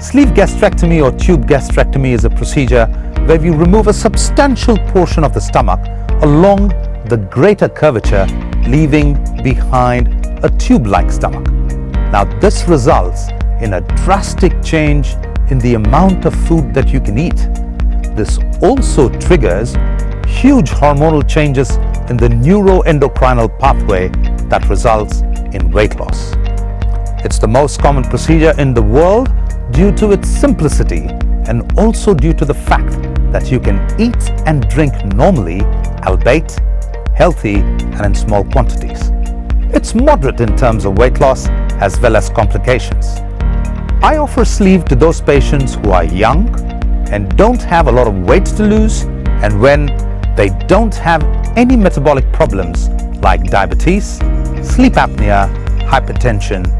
Sleeve gastrectomy or tube gastrectomy is a procedure where we remove a substantial portion of the stomach along the greater curvature, leaving behind a tube-like stomach. Now this results in a drastic change in the amount of food that you can eat. This also triggers huge hormonal changes in the neuroendocrinal pathway that results in weight loss. It's the most common procedure in the world due to its simplicity and also due to the fact that you can eat and drink normally, albeit healthy and in small quantities. It's moderate in terms of weight loss as well as complications. I offer sleeve to those patients who are young and don't have a lot of weight to lose, and when they don't have any metabolic problems like diabetes, sleep apnea, hypertension,